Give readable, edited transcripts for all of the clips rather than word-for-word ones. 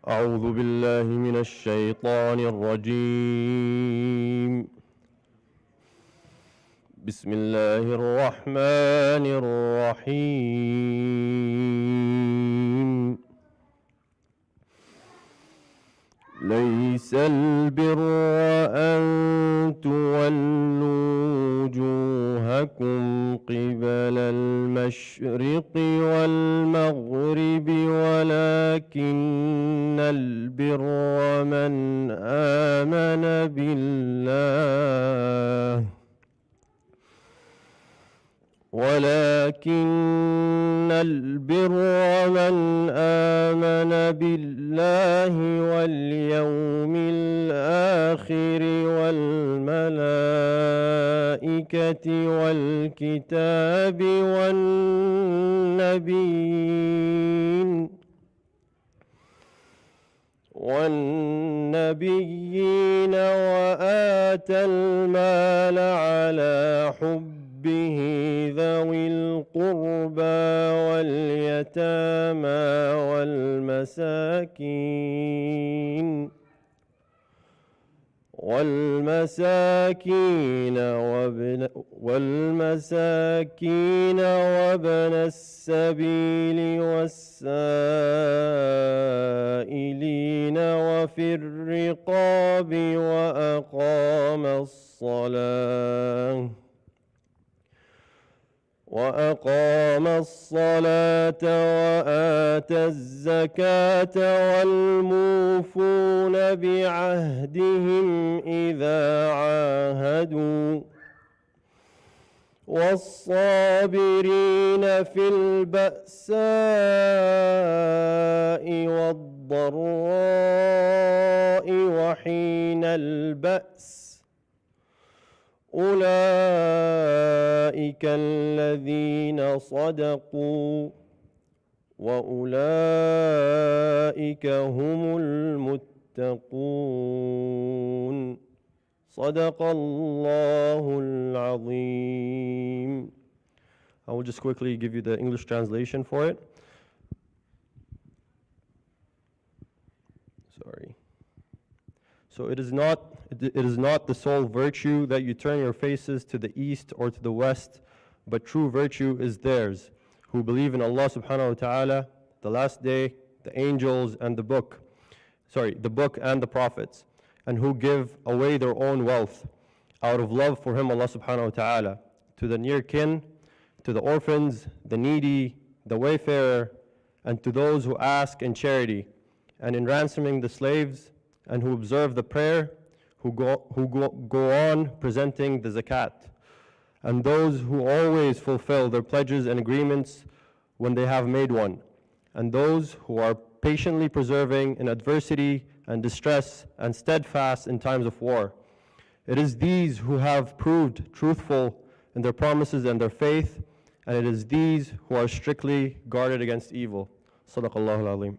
أعوذ بالله من الشيطان الرجيم بسم الله الرحمن الرحيم ليس البر أن تولوا وجوهكم قبل المشرق والمغرب ولكن البر من آمن بالله واليوم الآخر والملائكة والكتاب والنبيين وآتى المال على حبه ذوي القربى واليتامى والمساكين وابن السبيل والسائلين وفي الرقاب وأقام الصلاة وآتى الزكاة والموفون بعهدهم إذا عاهدوا والصابرين في البأساء والضراء وحين البأس أولئك الذين صدقوا وأولئك هم المتقون صدق الله العظيم. I will just quickly give you the English translation for it. Sorry. So it is not the sole virtue that you turn your faces to the east or to the west, but true virtue is theirs, who believe in Allah subhanahu wa ta'ala, the last day, the angels and the book and the prophets, and who give away their own wealth out of love for Him, Allah subhanahu wa ta'ala, to the near kin, to the orphans, the needy, the wayfarer, and to those who ask in charity, and in ransoming the slaves, and who observe the prayer, who go on presenting the zakat, and those who always fulfill their pledges and agreements when they have made one, and those who are patiently persevering in adversity and distress and steadfast in times of war. It is these who have proved truthful in their promises and their faith, and it is these who are strictly guarded against evil. Sadaqallahu al-Azim.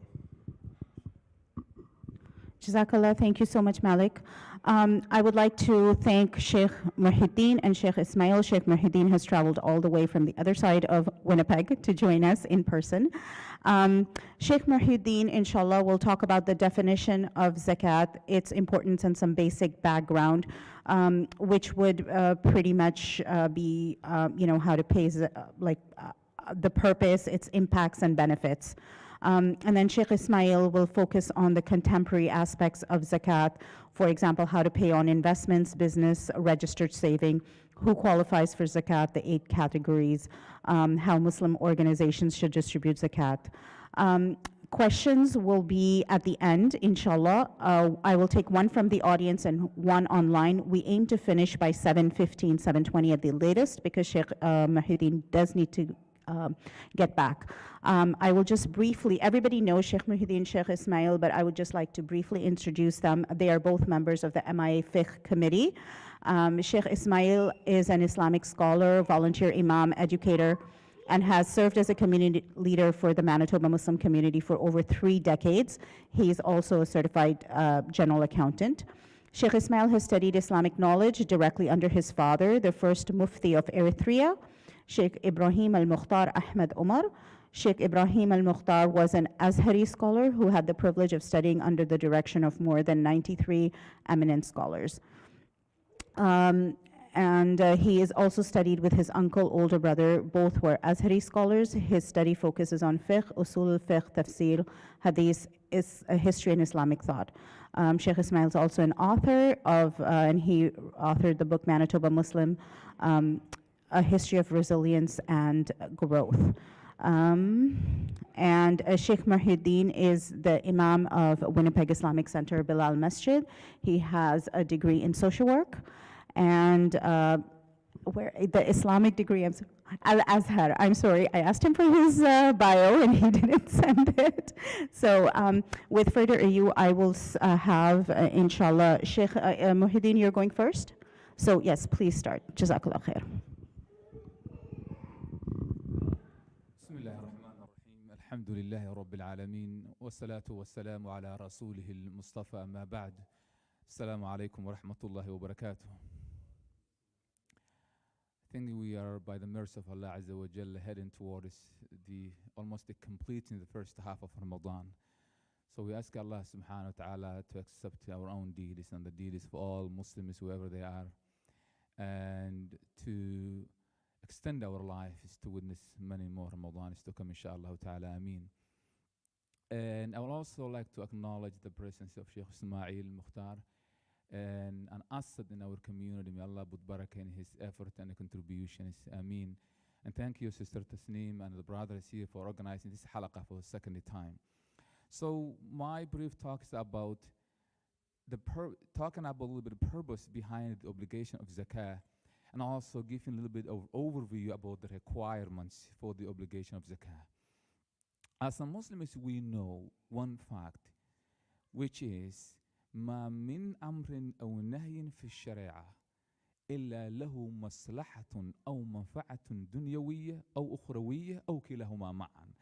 Jazakallah, thank you so much, Malik. I would like to thank Sheikh Muhyiddin and Sheikh Ismail. Sheikh Muhyiddin has traveled all the way from the other side of Winnipeg to join us in person. Sheikh Muhyiddin, inshallah, will talk about the definition of zakat, its importance, and some basic background, which would pretty much be, how to pay, the purpose, its impacts and benefits. And then Sheikh Ismail will focus on the contemporary aspects of zakat, for example, how to pay on investments, business, registered saving, who qualifies for zakat, the 8 categories, how Muslim organizations should distribute zakat. Questions will be at the end, inshallah. I will take one from the audience and one online. We aim to finish by 7:15, 7:20 at the latest, because Sheikh Muhyiddin does need to get back. I will just briefly, everybody knows Sheikh Muhyiddin, Sheikh Ismail, but I would just like to briefly introduce them. They are both members of the MIA Fiqh Committee. Sheikh Ismail is an Islamic scholar, volunteer imam, educator, and has served as a community leader for the Manitoba Muslim community for over 3 decades. He is also a certified general accountant. Sheikh Ismail has studied Islamic knowledge directly under his father, the first Mufti of Eritrea, Sheikh Ibrahim al-Mukhtar Ahmed Umar. Sheikh Ibrahim al-Mukhtar was an Azhari scholar who had the privilege of studying under the direction of more than 93 eminent scholars. And he is also studied with his uncle, older brother. Both were Azhari scholars. His study focuses on fiqh, usul al-fiqh, tafsir, hadith, is a history and Islamic thought. Sheikh Ismail is also an author of, and he authored the book Manitoba Muslim, A History of Resilience and Growth. And Sheikh Muhyiddin is the Imam of Winnipeg Islamic Center, Bilal Masjid. He has a degree in social work and where the Islamic degree, Al-Azhar, I'm sorry, I asked him for his bio and he didn't send it. So with further ado, I will have, inshallah, Sheikh Muhyiddin, you're going first? So yes, please start. Jazakallah khair. بسم الله الرحمن الرحيم الحمد لله رب العالمين والصلاة والسلام على رسوله المصطفى أما بعد السلام عليكم ورحمة الله وبركاته. I think we are, by the mercy of Allah Azza wa Jalla, heading towards almost completing the first half of Ramadan. So we ask Allah subhanahu wa ta'ala to accept our own deeds and the deeds for all Muslims, whoever they are, and to extend our lives to witness many more Ramadans to come, inshallah ta'ala, ameen. And I would also like to acknowledge the presence of Sheikh Ismail Mukhtar and an asset in our community. May Allah put barakah in his effort and contributions, ameen. And thank you, Sister Tasneem and the brothers here for organizing this halaqah for the second time. So my brief talk is about talking about a little bit of purpose behind the obligation of zakah, and also giving a little bit of overview about the requirements for the obligation of zakah. As a Muslims, we know one fact, which is ما من أمر أو نهي في الشريعة إلا له مصلحة أو منفعة دنيوية أو أخروية أو كلاهما معا.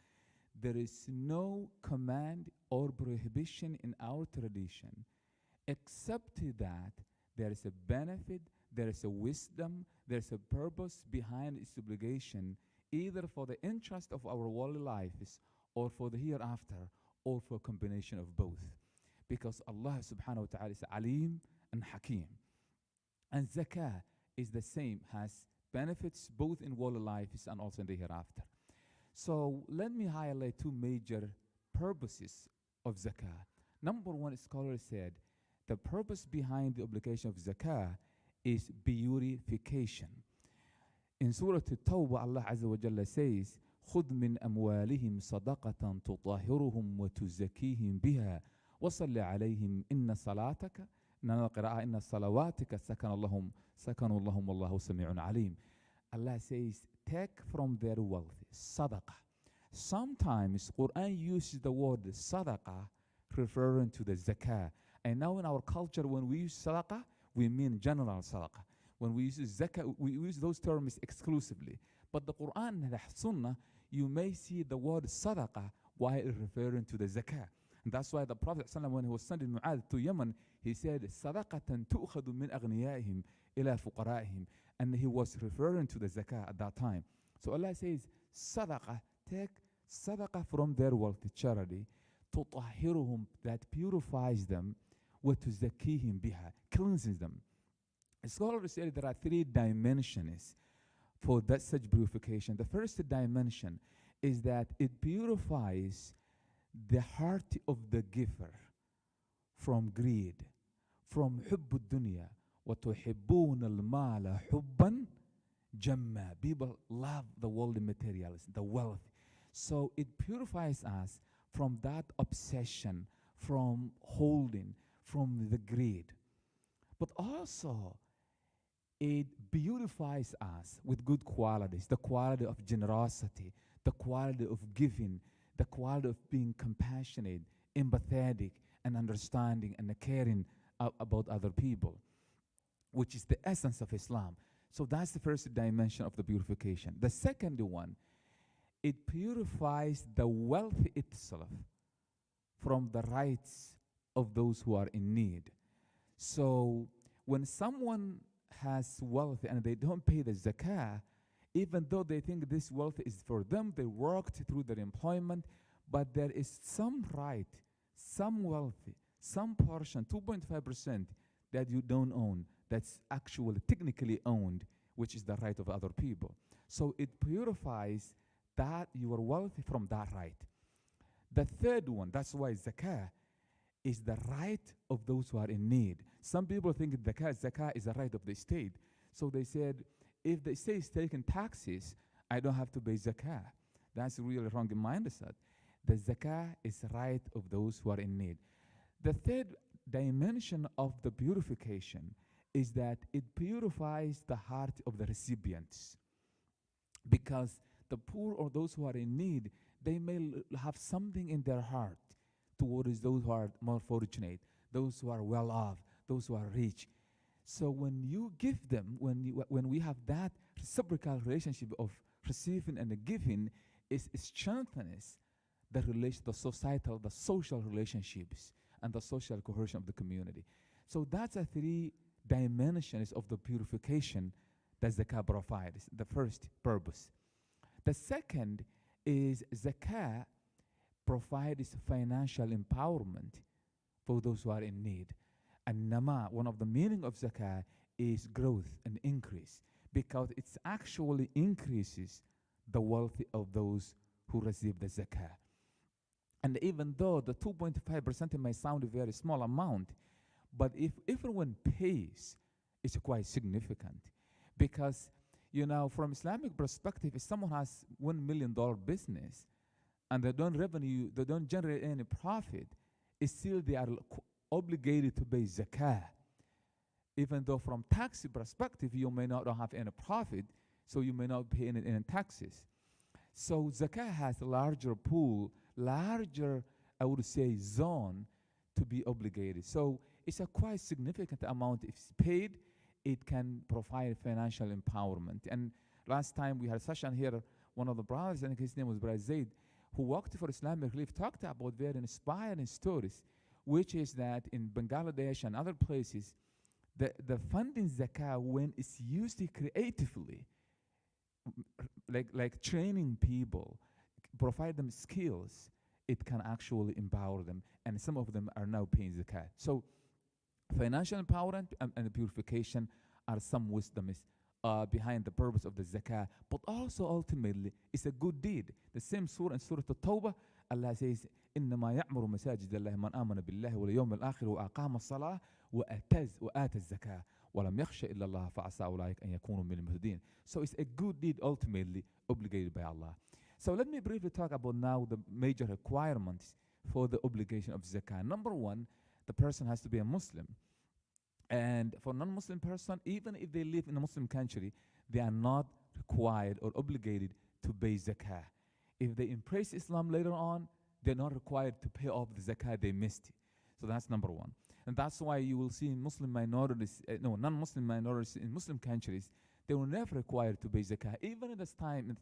There is no command or prohibition in our tradition except that there is a benefit, there is a wisdom, there is a purpose behind its obligation, either for the interest of our worldly lives or for the hereafter, or for a combination of both. Because Allah subhanahu wa ta'ala is Alim and Hakim. And zakah is the same, has benefits both in worldly lives and also in the hereafter. So let me highlight two major purposes of zakah. Number one, scholars said, the purpose behind the obligation of zakah is purification. In Surah At-Tawbah, Allah Azza wa Jalla says, خُذْ مِنْ أَمْوَالِهِمْ صَدَقَةً تُطَهِّرُهُمْ وَتُزَكِّيهِمْ بِهَا وَصَلِّ عَلَيْهِمْ إِنَّ صَلَاتَكَ إِنَّ صَلَوَاتِكَ سَكَنُ اللَّهُمْ وَاللَّهُ سَمِيعٌ عَلِيمٌ. Allah says, take from their wealth, sadaqah. Sometimes Quran uses the word sadaqah referring to the zakah. And now in our culture, when we use sadaqah, we mean general sadaqah. When we use zakah, we use those terms exclusively. But the Quran and the Sunnah, you may see the word sadaqah while referring to the zakah. And that's why the Prophet ﷺ, when he was sending Mu'adh to Yemen, he said, sadaqatan tu'khadu min aghniyaihim ila fuqara'ihim. And he was referring to the zakah at that time. So Allah says, sadaqah, take sadaqah from their wealth, charity, tutahhiruhum, that purifies them, wa tuzakkihim biha, cleanses them. Scholars say there are three dimensions for that such purification. The first dimension is that it purifies the heart of the giver from greed, from hubb dunya, wa tuhibbun al-mala hubban jamma. People love the worldly materials, the wealth. So it purifies us from that obsession, from holding, from the greed. But also, it beautifies us with good qualities, the quality of generosity, the quality of giving, the quality of being compassionate, empathetic, and understanding and caring about other people, which is the essence of Islam. So that's the first dimension of the purification. The second one, it purifies the wealth itself from the rights of those who are in need. So when someone has wealth and they don't pay the zakah, Even though they think this wealth is for them, they worked through their employment, but there is some right, some wealth, some portion, 2.5%, that you don't own, that's actually technically owned, which is the right of other people. So it purifies that your wealth from that right. The third one, that's why zakah is the right of those who are in need. Some people think zakah is the right of the state. So they said, if the state is taking taxes, I don't have to pay zakah. That's really wrong in mindset. The zakah is the right of those who are in need. The third dimension of the purification is that it purifies the heart of the recipients. Because the poor or those who are in need, they may have something in their heart towards those who are more fortunate, those who are well off, those who are rich. So when you give them, when we have that reciprocal relationship of receiving and giving, it strengthens the relation, the societal, the social relationships, and the social cohesion of the community. So that's the three dimensions of the purification that zakah provides. The first purpose. The second is zakah provides financial empowerment for those who are in need. And nama, one of the meaning of zakah is growth and increase, because it actually increases the wealth of those who receive the zakah. And even though the 2.5% may sound a very small amount, but if everyone pays, it's quite significant. Because, you know, from Islamic perspective, if someone has $1 million business and they don't generate any profit, it's still they are obligated to pay zakah. Even though from tax perspective, you may not have any profit, so you may not pay any taxes. So zakah has a larger pool, larger, I would say, zone to be obligated. So it's a quite significant amount. If it's paid, it can provide financial empowerment. And last time we had a session here, one of the brothers, I think his name was Brother Zaid, who worked for Islamic Relief, talked about very inspiring stories, which is that in Bangladesh and other places, the funding zakah, when it's used creatively, like training people, provide them skills, it can actually empower them. And some of them are now paying zakat. So financial empowerment and purification are some wisdoms behind the purpose of the zakah, but also ultimately it's a good deed. The same surah in Surah At-Tawbah, Allah says, إنما يعمر مساجد الله من آمن بالله واليوم الآخر وأقام الصلاة وآتى الزكاة ولم يخش إلا الله فعسى أولئك أن يكونوا من المهتدين. So it's a good deed ultimately obligated by Allah. So let me briefly talk about now the major requirements for the obligation of zakah. Number one, the person has to be a Muslim. And for non-Muslim person, even if they live in a Muslim country, they are not required or obligated to pay zakah. If they embrace Islam later on, they're not required to pay off the zakah they missed. So that's number one. And that's why you will see Muslim minorities, non-Muslim minorities in Muslim countries, they were never required to pay zakah, even in the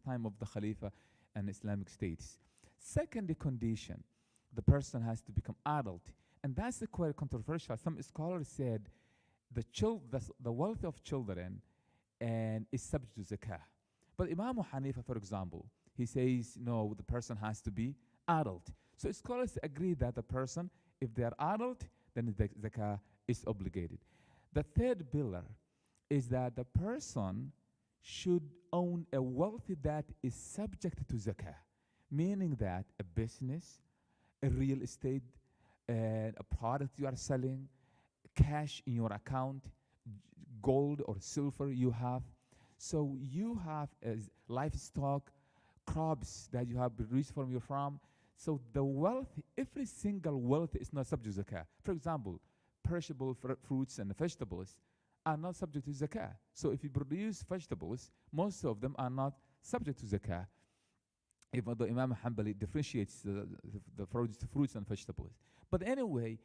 time of the Khalifa and Islamic states. Second condition, the person has to become adult. And that's quite controversial. Some scholars said the wealth of children and is subject to zakah. But Imam Hanifa, for example, he says, no, the person has to be adult. So scholars agree that the person, if they are adult, then the zakah is obligated. The third pillar is that the person should own a wealth that is subject to zakah, meaning that a business, a real estate, a product you are selling, cash in your account, gold or silver you have. So you have livestock, crops that you have produced from your farm. So the wealth, every single wealth is not subject to zakah. For example, perishable fruits and vegetables are not subject to zakah. So if you produce vegetables, most of them are not subject to zakah, even though Imam Hanbali differentiates the fruits and vegetables. But anyway,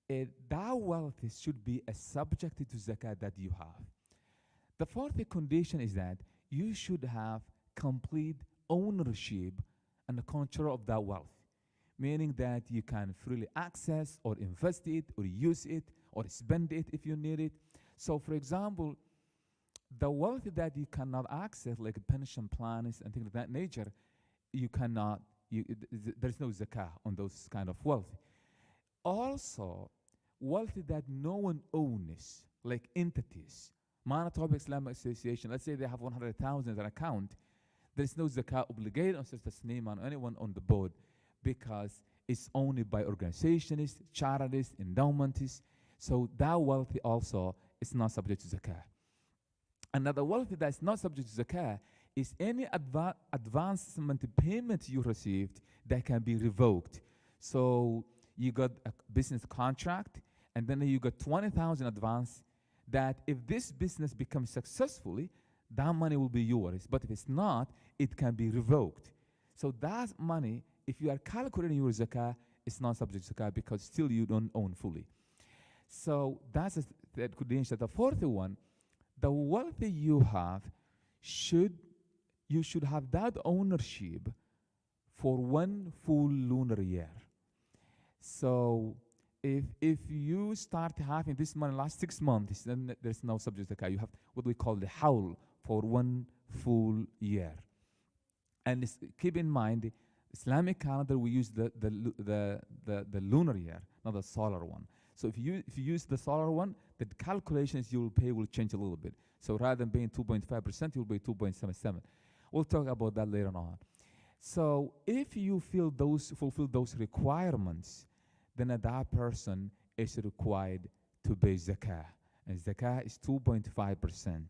that wealth should be a subject to zakah that you have. The fourth condition is that you should have complete ownership and control of that wealth, meaning that you can freely access or invest it or use it or spend it if you need it. So for example, The wealth that you cannot access, like pension plans and things of that nature, you cannot, there's no zakah on those kind of wealth. Also, wealth that no one owns, like entities, Manitoba Islamic Association, let's say they have 100,000 in their account, there's no zakah obligated on Sister name on anyone on the board because it's owned by organizations, charities, endowments. So that wealth also is not subject to zakah. Another wealth that's not subject to zakah is any advancement payment you received that can be revoked. So you got a business contract, and then you got 20,000 advance that if this business becomes successfully, that money will be yours. But if it's not, it can be revoked. So that money, if you are calculating your zakah, it's not subject to zakah because still you don't own fully. So that's the credential. The fourth one, the wealth you have, you should have that ownership for 1 full lunar year. So if you start having this money last 6 months, then there's no subject zakah. You have what we call the hawl for 1 full year. And keep in mind, Islamic calendar, we use the lunar year, not the solar one. So if you use the solar one, the calculations you will pay will change a little bit. So rather than paying 2.5%, you'll pay 2.77. We'll talk about that later on. So if you fulfill those requirements, then that person is required to pay zakah. And zakah is 2.5%.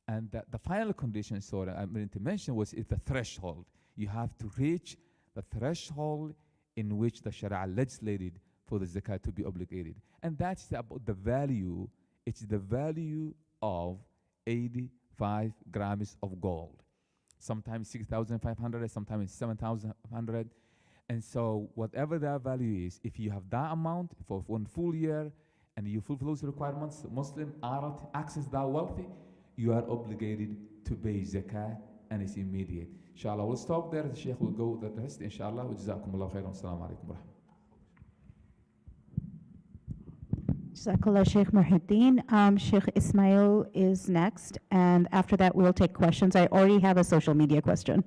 And the final condition, sorry, I meant to mention was the threshold. You have to reach the threshold in which the Sharia legislated for the zakat to be obligated. And that's about the value. It's the value of 85 grams of gold. Sometimes 6,500, sometimes 7,500. And so whatever that value is, if you have that amount for 1 full year and you fulfill those requirements, Muslim, Arab, access that wealthy, you are obligated to pay zakah, and it's immediate. Inshallah, we'll stop there. The Sheikh will go the rest, inshallah. Jazakumullah khairan. Assalamu alaikum wa rahmatullahi. Jazakallah, Sheikh Muhyiddin. Sheikh Ismail is next, and after that we'll take questions. I already have a social media question.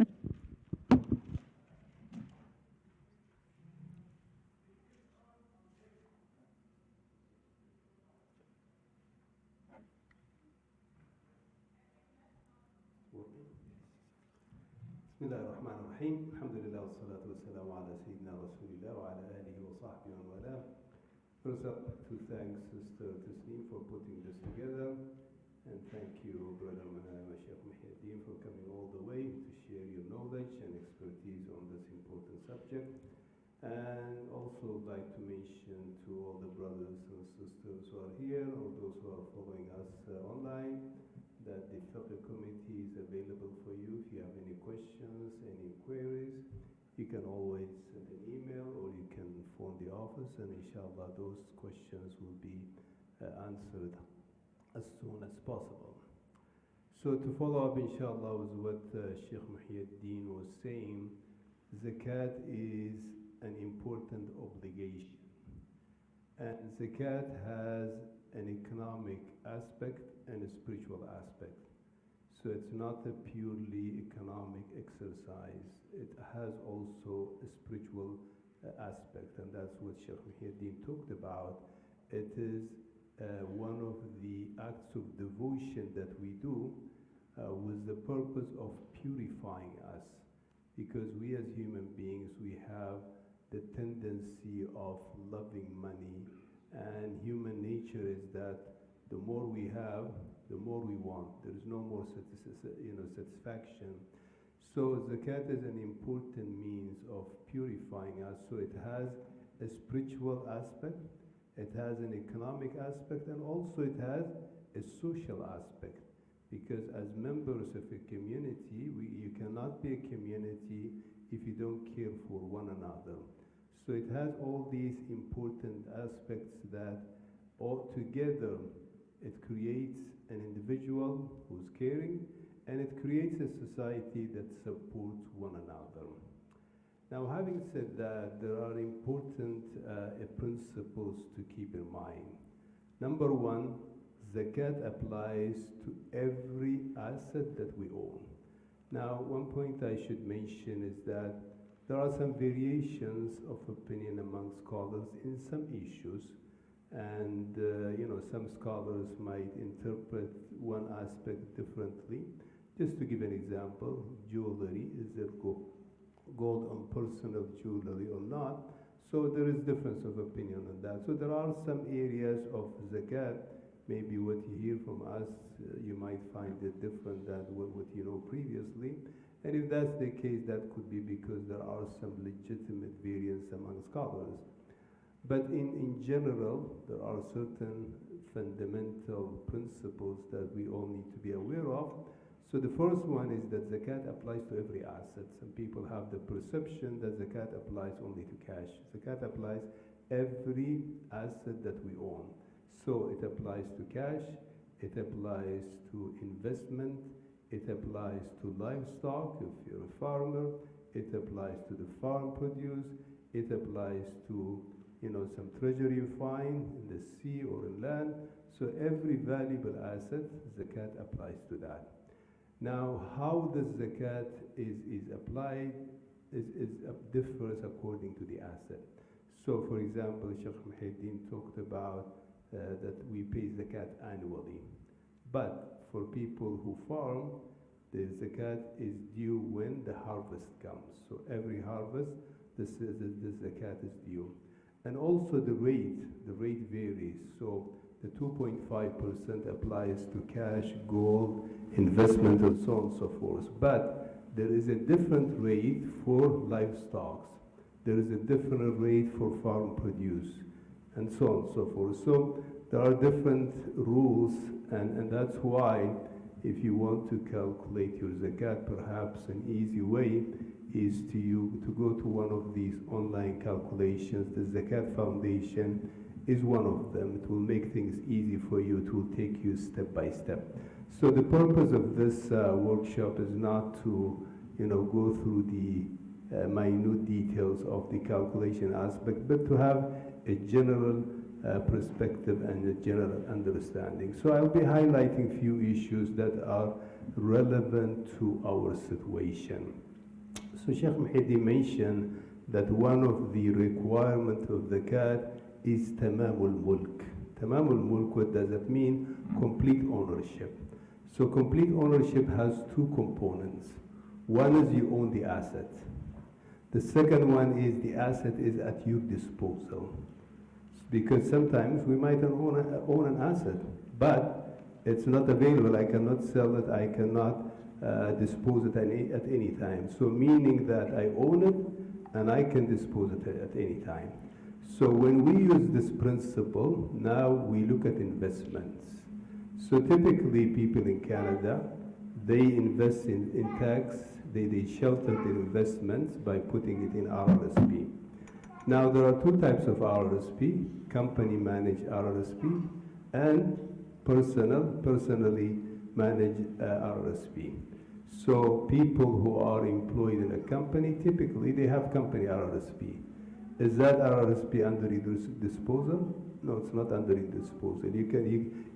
بسم الله الرحمن الرحيم الحمد لله والصلاة والسلام على سيدنا رسول الله وعلى آله وصحبه ومن والاه. First up, to thank Sister Tasneem for putting this together, and thank you, Brother Sheikh Muhyiddin, for coming all the way to share your knowledge and expertise on this important subject. And also like to mention to all the brothers and sisters who are here, or those who are following us online, that the Fiqh committee is available for you. If you have any questions, any queries, you can always send an email or you can phone the office, and inshallah those questions will be answered as soon as possible. So to follow up inshallah with what Sheikh Muhyiddin was saying, zakat is an important obligation. And zakat has an economic aspect and a spiritual aspect. So it's not a purely economic exercise. It has also a spiritual aspect, and that's what Sheikh Muhyiddin talked about. It is one of the acts of devotion that we do with the purpose of purifying us. Because we as human beings, we have the tendency of loving money, and human nature is that the more we have, the more we want. There is no more satisfaction. So zakat is an important means of purifying us. So it has a spiritual aspect, it has an economic aspect, and also it has a social aspect. Because as members of a community, you cannot be a community if you don't care for one another. So it has all these important aspects that all together it creates an individual who's caring, and it creates a society that supports one another. Now, having said that, there are important principles to keep in mind. Number one, zakat applies to every asset that we own. Now, one point I should mention is that there are some variations of opinion among scholars in some issues, and some scholars might interpret one aspect differently. Just to give an example, jewelry, is there gold on personal jewelry or not? So there is difference of opinion on that. So there are some areas of zakat, maybe what you hear from us, you might find it different than what you know previously. And if that's the case, that could be because there are some legitimate variance among scholars. But in general, there are certain fundamental principles that we all need to be aware of. So the first one is that zakat applies to every asset. Some people have the perception that zakat applies only to cash. Zakat applies every asset that we own. So it applies to cash, it applies to investment, it applies to livestock if you're a farmer, it applies to the farm produce, it applies to some treasure you find in the sea or in land. So every valuable asset, zakat applies to that. Now, how the zakat is applied differs according to the asset. So, for example, Sheikh Muhyiddin talked about that we pay zakat annually. But for people who farm, the zakat is due when the harvest comes. So every harvest, the zakat is due. And also the rate varies. So the 2.5% applies to cash, gold, investment, and so on and so forth. But there is a different rate for livestock. There is a different rate for farm produce, and so on and so forth. So there are different rules, and that's why if you want to calculate your zakat, perhaps an easy way is to go to one of these online calculations. The Zakat Foundation is one of them. It will make things easy for you. It will take you step by step. So the purpose of this workshop is not to go through the minute details of the calculation aspect, but to have a general perspective and a general understanding. So I'll be highlighting few issues that are relevant to our situation. So Sheikh Muhyiddin mentioned that one of the requirements of the zakat is tamamul mulk. Tamamul mulk, what does that mean? Complete ownership. So complete ownership has two components. One is you own the asset. The second one is the asset is at your disposal. Because sometimes we might own an asset, but it's not available. I cannot sell it. I cannot dispose it at any time. So meaning that I own it and I can dispose it at any time. So when we use this principle, now we look at investments. So typically people in Canada, they invest in tax, they shelter their investments by putting it in RRSP. Now there are two types of RRSP, company managed RRSP and personally managed RRSP. So people who are employed in a company, typically they have company RRSP. Is that RRSP under your disposal? No, it's not under your disposal.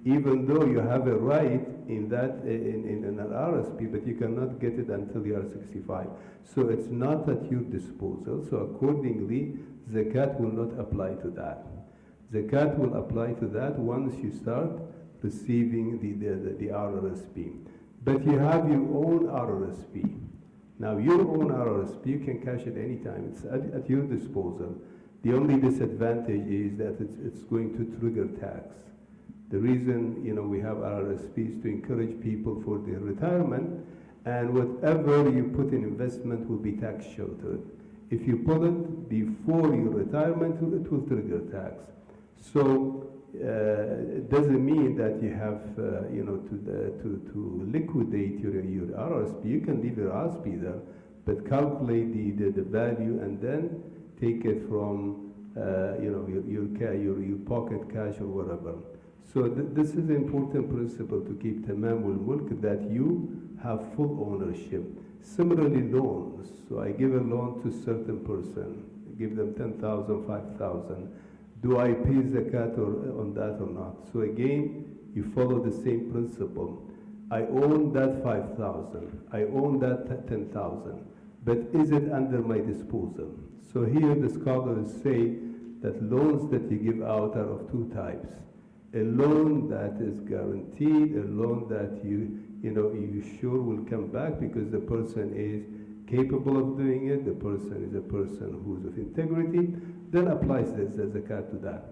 Even though you have a right in that in an RRSP, but you cannot get it until you are 65. So it's not at your disposal. So accordingly, zakat will not apply to that. Zakat will apply to that once you start receiving the RRSP. But you have your own RRSP. Now your own RRSP, you can cash it anytime. It's at your disposal. The only disadvantage is that it's going to trigger tax. The reason we have RRSP is to encourage people for their retirement, and whatever you put in investment will be tax sheltered. If you put it before your retirement, it will trigger tax. So it doesn't mean that you have to liquidate your RRSP. You can leave your RRSP there, but calculate the value and then take it from your pocket cash or whatever. So this is an important principle to keep tamamul mulk, that you have full ownership. Similarly, loans. So I give a loan to a certain person, I give them 10,000, 5,000. Do I pay zakat on that or not? So again, you follow the same principle. I own that 5,000, I own that 10,000, but is it under my disposal? So here the scholars say that loans that you give out are of two types. A loan that is guaranteed, a loan that you sure will come back because the person is capable of doing it, the person is a person who's of integrity, then applies the zakat to that.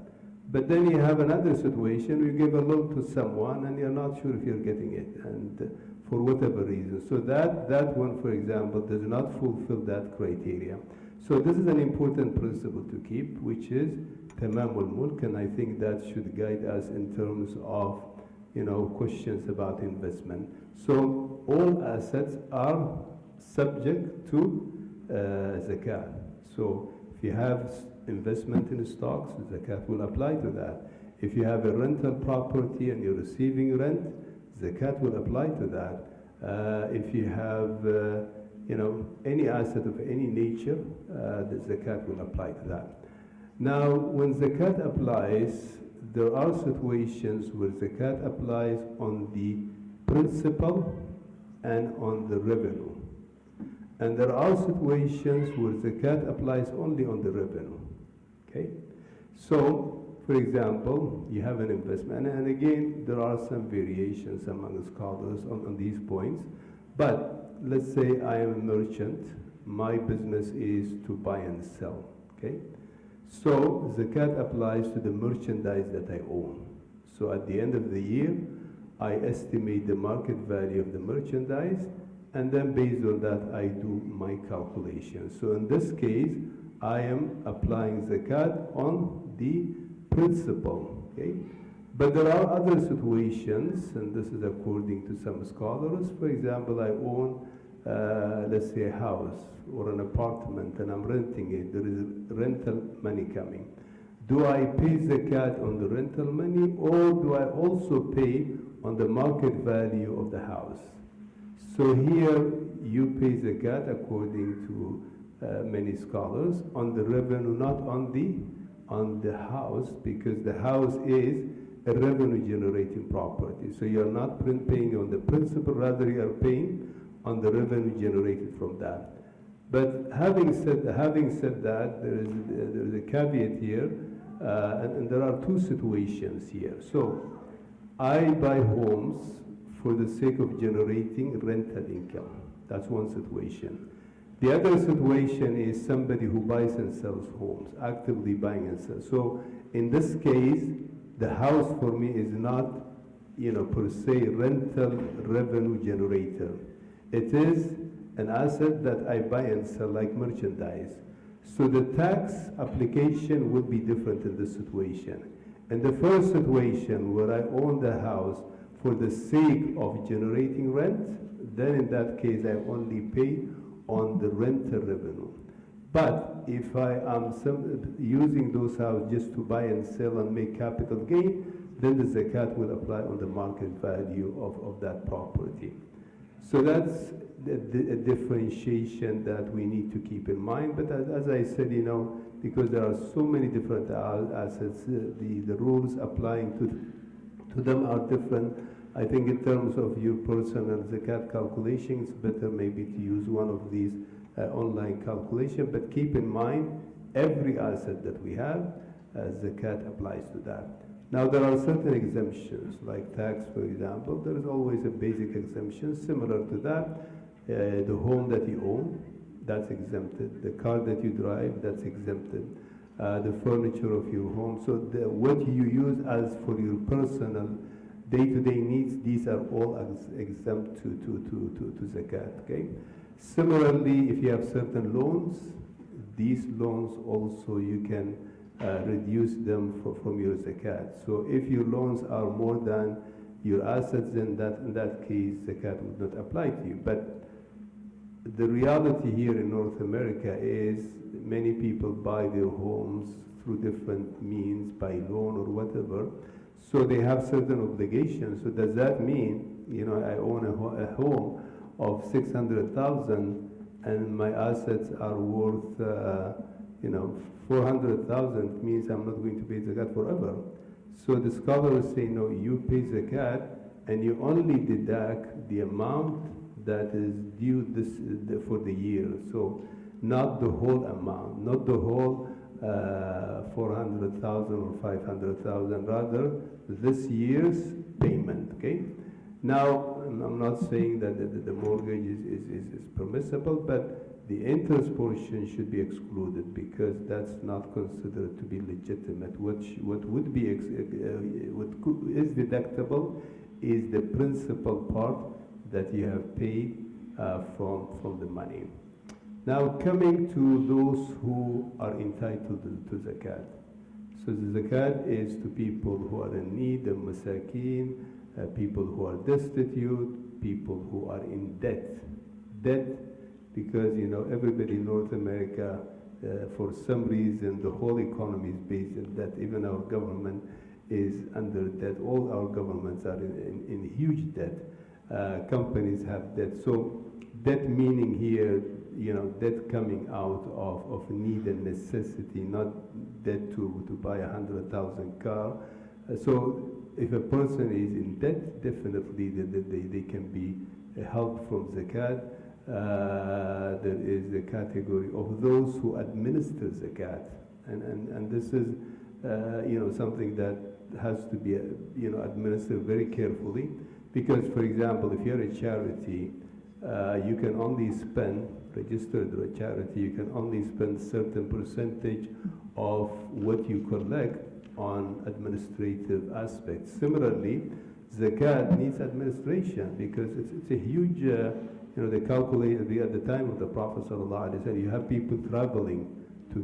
But then you have another situation, you give a loan to someone and you're not sure if you're getting it, and for whatever reason. So that one, for example, does not fulfill that criteria. So this is an important principle to keep, which is tamamul mulk, and I think that should guide us in terms of questions about investment. So all assets are subject to zakat. So if you have investment in stocks, zakat will apply to that. If you have a rental property and you're receiving rent, zakat will apply to that. If you have any asset of any nature, the zakat will apply to that. Now, when zakat applies, there are situations where zakat applies on the principal and on the revenue. And there are situations where zakat applies only on the revenue. Okay? So, for example, you have an investment, and again, there are some variations among the scholars on these points, but let's say I am a merchant, my business is to buy and sell, okay? So, zakat applies to the merchandise that I own. So at the end of the year, I estimate the market value of the merchandise, and then based on that, I do my calculation. So in this case, I am applying zakat on the principal, okay? But there are other situations, and this is according to some scholars. For example, I own, let's say, a house or an apartment, and I'm renting it. There is rental money coming. Do I pay zakat on the rental money, or do I also pay on the market value of the house? So here, you pay zakat according to many scholars on the revenue, not on the house, because the house is a revenue generating property. So you're not paying on the principal, rather you are paying on the revenue generated from that. But having said that, there is a caveat here, and there are two situations here. So I buy homes for the sake of generating rental income. That's one situation. The other situation is somebody who buys and sells homes, actively buying and selling. So in this case, the house for me is not, per se, rental revenue generator. It is an asset that I buy and sell like merchandise. So the tax application would be different in this situation. In the first situation where I own the house for the sake of generating rent, then in that case I only pay on the rental revenue. But if I am using those houses just to buy and sell and make capital gain, then the zakat will apply on the market value of that property. So that's a differentiation that we need to keep in mind. But as I said, because there are so many different assets, the rules applying to them are different. I think in terms of your personal zakat calculations, better maybe to use one of these online calculation, but keep in mind every asset that we have, zakat applies to that. Now there are certain exemptions, like tax, for example. There is always a basic exemption similar to that. The home that you own, that's exempted. The car that you drive, that's exempted. The furniture of your home. So what you use as for your personal day-to-day needs, these are all exempt to zakat, okay? Similarly, if you have certain loans, these loans also you can reduce them from your zakat. So if your loans are more than your assets, then in that case, zakat would not apply to you. But the reality here in North America is many people buy their homes through different means, by loan or whatever. So they have certain obligations. So does that mean, I own a home of 600,000 and my assets are worth, 400,000, means I'm not going to pay zakat forever. So the scholars say, no, you pay zakat and you only deduct the amount that is due for the year. So not the whole amount, not the whole 400,000 or 500,000, rather this year's payment, okay? Now, I'm not saying that the mortgage is permissible, but the interest portion should be excluded because that's not considered to be legitimate. What would be is deductible is the principal part that you have paid from the money. Now coming to those who are entitled to zakat. So the zakat is to people who are in need, the masakeen, people who are destitute, people who are in debt. Debt because, you know, everybody in North America, for some reason, the whole economy is based on debt. Even our government is under debt. All our governments are in huge debt. Companies have debt. So debt meaning here, you know, debt coming out of need and necessity, not debt to buy 100,000 car. So if a person is in debt, definitely they can be helped from zakat. There is a category of those who administer zakat, and this is you know, something that has to be you know, administered very carefully, because for example, if you're a charity, you can only spend, registered a charity, you can only spend certain percentage of what you collect on administrative aspects. Similarly, zakat needs administration because it's a huge, you know, they calculated at the time of the Prophet ﷺ, you have people traveling to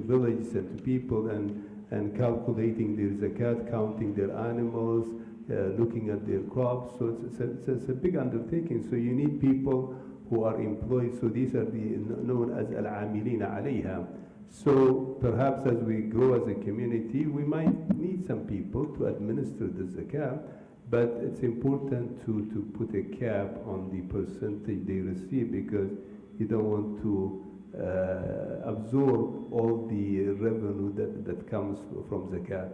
villages and to people and calculating their zakat, counting their animals, looking at their crops. So it's a big undertaking. So you need people who are employed. So these are known as al-amilina alayha. So perhaps as we grow as a community, we might need some people to administer the zakat, but it's important to put a cap on the percentage they receive because you don't want to absorb all the revenue that comes from zakat.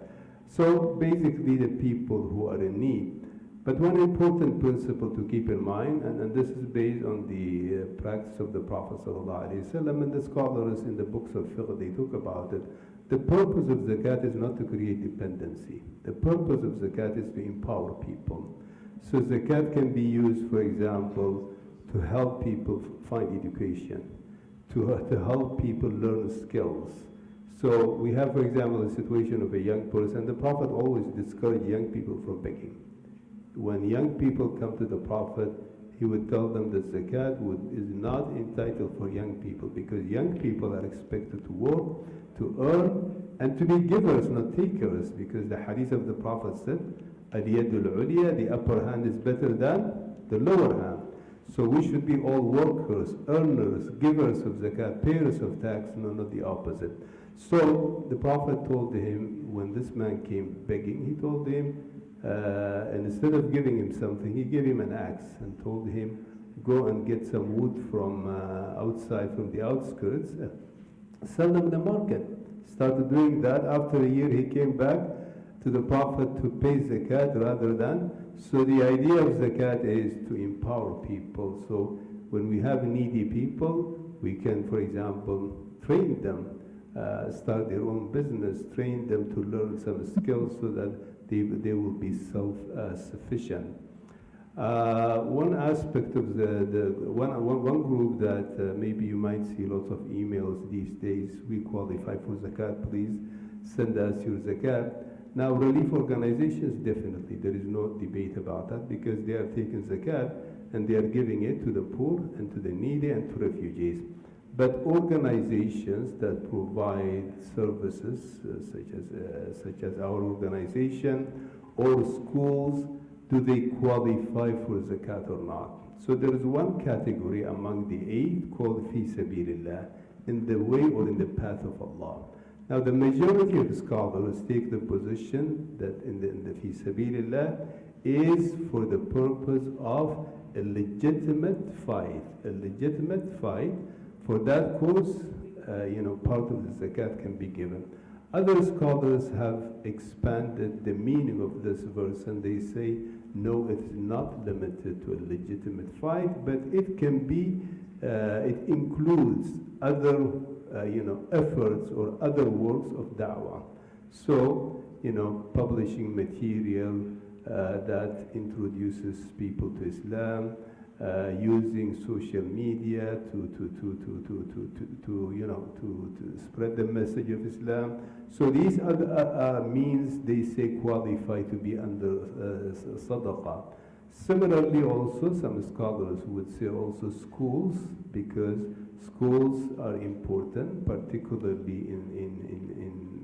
So basically the people who are in need. But one important principle to keep in mind, and this is based on the practice of the Prophet ﷺ, and the scholars in the books of fiqh, they talk about it. The purpose of zakat is not to create dependency. The purpose of zakat is to empower people. So zakat can be used, for example, to help people find education, to help people learn skills. So we have, for example, a situation of a young person. The Prophet always discouraged young people from begging. When young people come to the Prophet, he would tell them that zakat is not entitled for young people because young people are expected to work, to earn, and to be givers, not takers, because the hadith of the Prophet said, Al-yadul ulya, the upper hand is better than the lower hand. So we should be all workers, earners, givers of zakat, payers of tax, no, not the opposite. So the Prophet told him, when this man came begging, he told him, and instead of giving him something, he gave him an axe and told him, go and get some wood from outside, from the outskirts, sell them in the market. Started doing that. After a year, he came back to the Prophet to pay zakat rather than. So the idea of zakat is to empower people. So when we have needy people, we can, for example, train them, start their own business, train them to learn some skills so that they will be self-sufficient. One aspect of one group that maybe you might see lots of emails these days, we qualify for zakat, please send us your zakat. Now relief organizations, definitely, there is no debate about that because they are taking zakat and they are giving it to the poor and to the needy and to refugees. But organizations that provide services such as our organization or schools, do they qualify for zakat or not? So there is one category among the 8 called fi sabilillah, in the way or in the path of Allah. Now the majority of scholars take the position that in the fi sabilillah is for the purpose of a legitimate fight. For that cause, you know, part of the zakat can be given. Other scholars have expanded the meaning of this verse and they say, no, it's not limited to a legitimate fight, but it can be, it includes other, efforts or other works of da'wah. So, publishing material that introduces people to Islam, using social media to spread the message of Islam. So these other means they say qualify to be under sadaqah. Similarly, also some scholars would say also schools, because schools are important, particularly in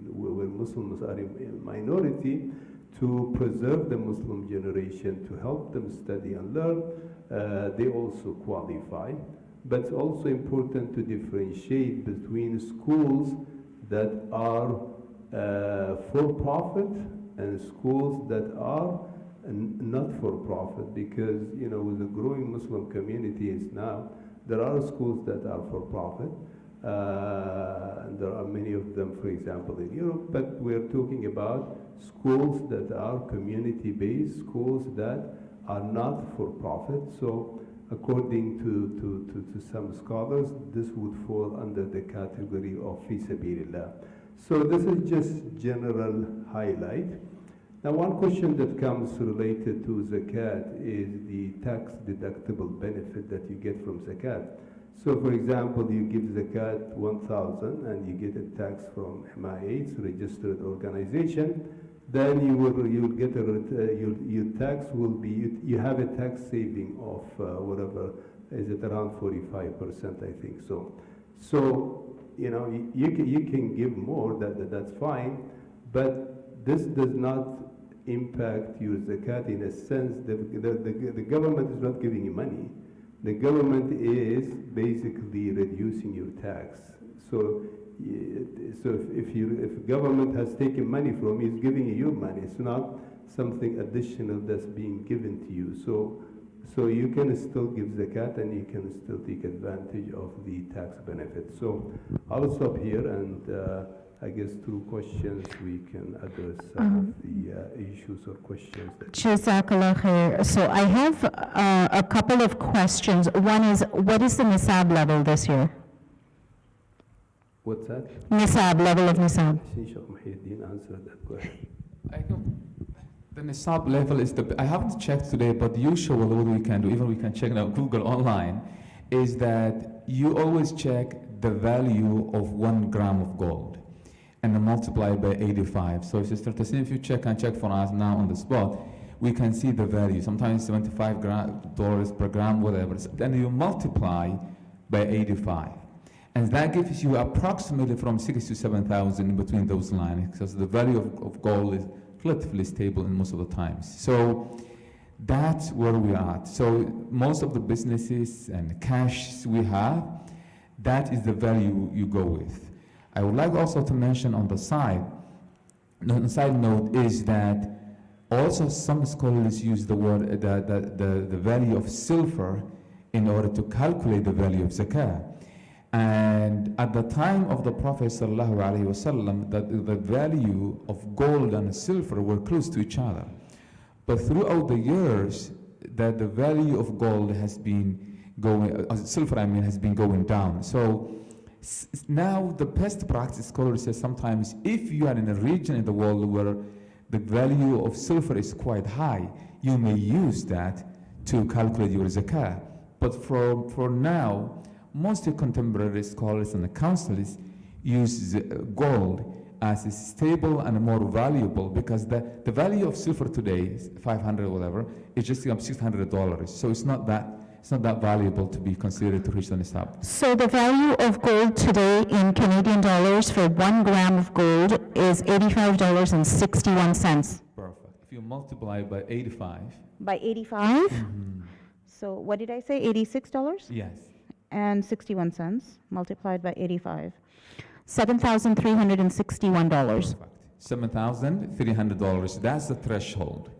where Muslims are in minority, to preserve the Muslim generation, to help them study and learn. They also qualify. But it's also important to differentiate between schools that are for-profit and schools that are not for-profit, because with the growing Muslim communities now, there are schools that are for-profit. And there are many of them, for example, in Europe, but we're talking about schools that are community-based, schools that are not for-profit. So according to some scholars, this would fall under the category of fi sabilillah. So this is just general highlight. Now, one question that comes related to zakat is the tax deductible benefit that you get from zakat. So, for example, you give zakat 1,000 and you get a tax from MIH, registered organization. Then you'll get your tax will be, you have a tax saving of whatever, is it around 45%, I think so. So, you can give more, that's fine, but this does not impact your zakat in a sense. The government is not giving you money. The government is basically reducing your tax. So if government has taken money from you, it's giving you your money. It's not something additional that's being given to you. So you can still give zakat and you can still take advantage of the tax benefit. So I'll stop here, and I guess through questions we can address some of the issues or questions. Jazakallah khair. So I have a couple of questions. One is, what is the nisab level this year? What's that? Nisab, level of nisab. Sheikh Muhyiddin answered that question. The nisab level is I haven't checked today, but usually what we can do, even we can check now Google online, is that you always check the value of 1 gram of gold and then multiply by 85. So Sister Tasneem, if you check for us now on the spot, we can see the value. Sometimes $75 per gram, whatever. Then you multiply by 85. And that gives you approximately from 6,000 to 7,000 in between those lines, because the value of gold is relatively stable in most of the times. So that's where we are at. So most of the businesses and cash we have, that is the value you go with. I would like also to mention on the side note is that also some scholars use the word, the value of silver in order to calculate the value of zakah. And at the time of the Prophet ﷺ, the value of gold and silver were close to each other. But throughout the years, that the value of gold has been going, silver has been going down. So now the best practice, scholars say, sometimes if you are in a region in the world where the value of silver is quite high, you may use that to calculate your zakah. But for now, most contemporary scholars and the councils use gold as stable and more valuable, because the value of silver today is $500 or whatever, it's just $600. So it's not that valuable to be considered to reach the nisab. So the value of gold today in Canadian dollars for 1 gram of gold is $85.61. Perfect. If you multiply by 85. By 85? So what did I say, $86? Yes. And 61 cents multiplied by 85. $7,361. $7,300. That's the threshold.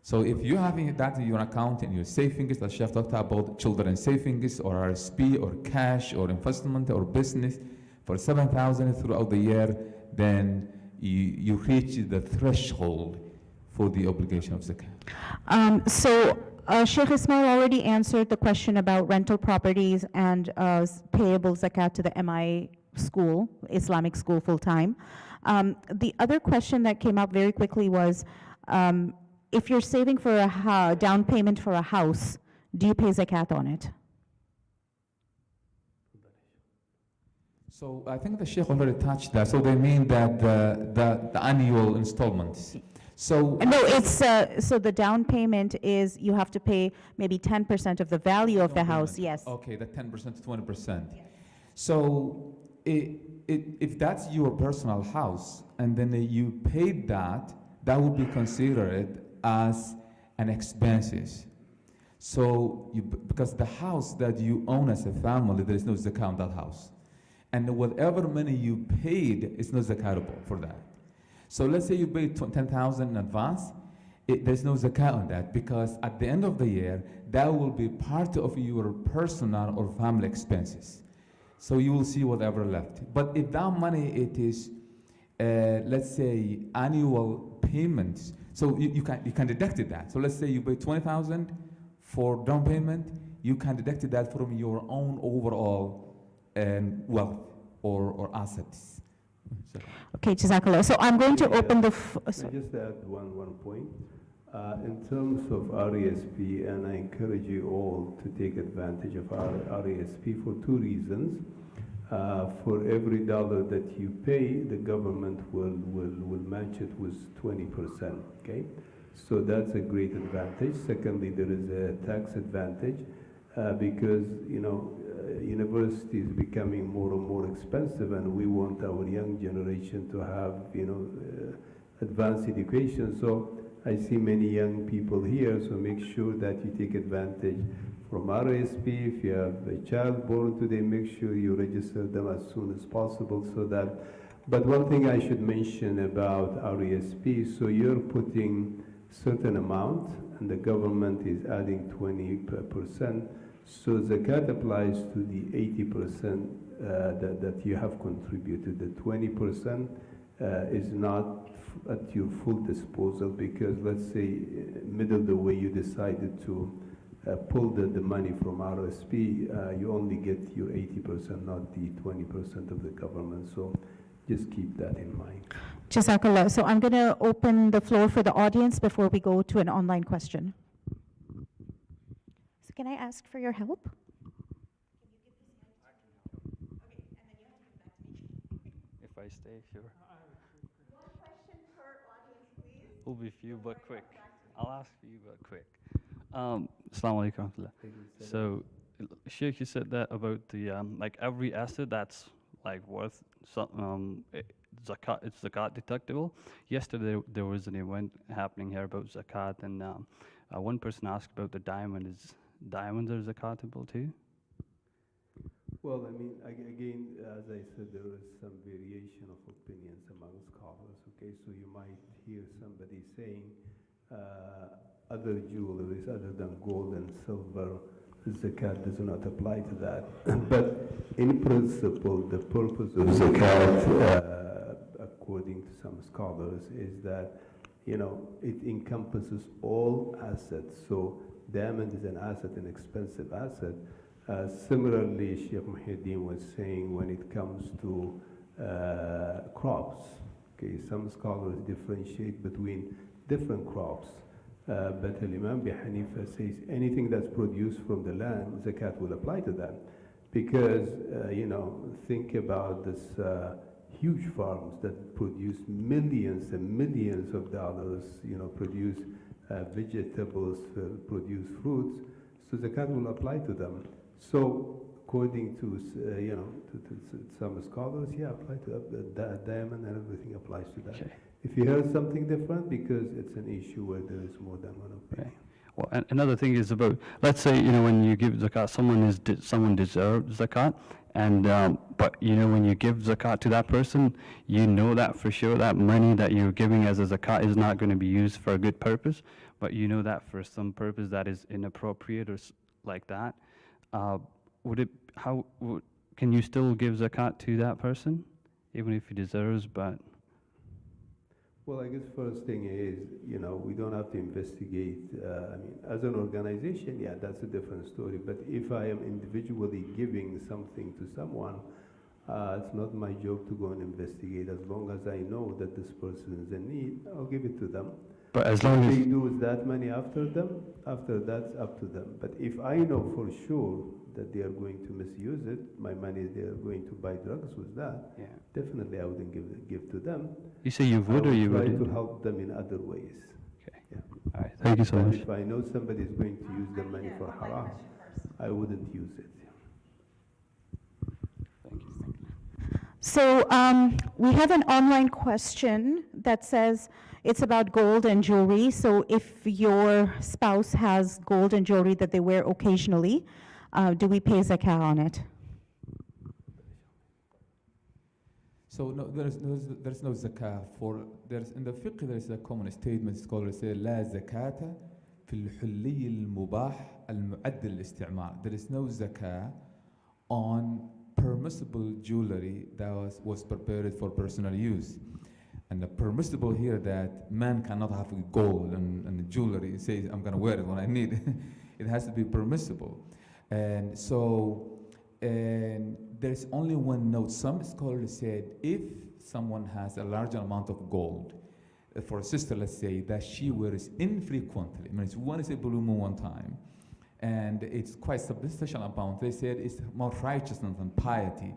So if you have that in your account in your savings, the chef talked about children's savings or RSP or cash or investment or business for $7,000 throughout the year, then you reach the threshold for the obligation of zakah. Sheikh Ismail already answered the question about rental properties and payable zakat to the MI school, Islamic school full-time. The other question that came up very quickly was, if you're saving for a down payment for a house, do you pay zakat on it? So I think the Sheikh already touched that. So they mean that the annual installments. So No, it's so the down payment is you have to pay maybe 10% of the value of the house. Yes. Okay, the 10% to 20%. So if that's your personal house and then you paid that, that would be considered as an expenses. So because the house that you own as a family, there is no zakah on that house. And whatever money you paid is not zakatable for that. So let's say you paid 10,000 in advance, there's no zakat on that because at the end of the year, that will be part of your personal or family expenses. So you will see whatever left. But if that money, it is, let's say, annual payments, so you can deduct that. So let's say you pay 20,000 for down payment, you can deduct that from your own overall wealth or assets. Okay, Jazakallah. So I'm going to open the. Can I just add one point? In terms of RESP, and I encourage you all to take advantage of RESP for two reasons. For every dollar that you pay, the government will match it with 20%. Okay, so that's a great advantage. Secondly, there is a tax advantage because university is becoming more and more expensive, and we want our young generation to have advanced education. So I see many young people here, so make sure that you take advantage from RSP. If you have a child born today, make sure you register them as soon as possible so that. But one thing I should mention about RESP, so you're putting certain amount and the government is adding 20%. So zakat applies to the 80% that you have contributed. The 20% is not at your full disposal because let's say middle of the way you decided to pull the money from RSP, you only get your 80%, not the 20% of the government. So just keep that in mind. Jazakallah. So I'm going to open the floor for the audience before we go to an online question. Can I ask for your help? If I stay, sure. One question per audience, please. Will be few but quick. I'll ask for you but quick. Assalamu alaikum. So, Sheikh, you said that about the like every asset that's like worth zakat. It's zakat deductible. Yesterday there was an event happening here about zakat, and one person asked about the diamond. Is diamonds are zakatable too? Well, I mean, again, as I said, there is some variation of opinions among scholars, okay? So you might hear somebody saying other jewelries other than gold and silver, zakat does not apply to that. But in principle, the purpose of zakat, according to some scholars, is that, it encompasses all assets. So diamond is an asset, an expensive asset. Similarly, Sheikh Muhyiddin was saying when it comes to crops, okay, some scholars differentiate between different crops, but Imam Abi Hanifa says anything that's produced from the land, zakat will apply to that, because think about this huge farms that produce millions and millions of dollars, produce vegetables, produce fruits, so zakat will apply to them. So, according to to some scholars, apply to diamond and everything applies to that. Okay. If you heard something different, because it's an issue where there is more than one opinion. Okay. Well, and another thing is about, let's say, when you give zakat, someone deserves zakat, and but when you give zakat to that person, that for sure that money that you're giving as a zakat is not going to be used for a good purpose, but that for some purpose that is inappropriate or like that. Can you still give zakat to that person, even if he deserves, but? Well, I guess first thing is, we don't have to investigate. I mean, as an organization, yeah, that's a different story. But if I am individually giving something to someone, it's not my job to go and investigate. As long as I know that this person is in need, I'll give it to them. But as If long they as do that money after that's up to them. But if I know for sure that they are going to misuse it, my money, they are going to buy drugs with that, Yeah. definitely I wouldn't give to them. you say you I would or would you try to wouldn't? help them in other ways. Okay. Yeah. All right. Thank you so But much. if I know somebody is going to use the money for haram, I wouldn't use it. Thank you. So we have an online question that says it's about gold and jewelry. So if your spouse has gold and jewelry that they wear occasionally, do we pay zakah on it? So no, there's no zakah for, in the fiqh there's a common statement, scholars say, لا زكاة في الحلي المباح المعد للاستعمال. There is no zakah on permissible jewelry that was prepared for personal use. And the permissible here that man cannot have gold and jewelry, say I'm gonna wear it when I need it. It has to be permissible. And so, and there's only one note. Some scholars said if someone has a large amount of gold, for a sister, let's say, that she wears infrequently, I mean, it's once a blue moon one time, and it's quite substantial amount, they said it's more righteousness and piety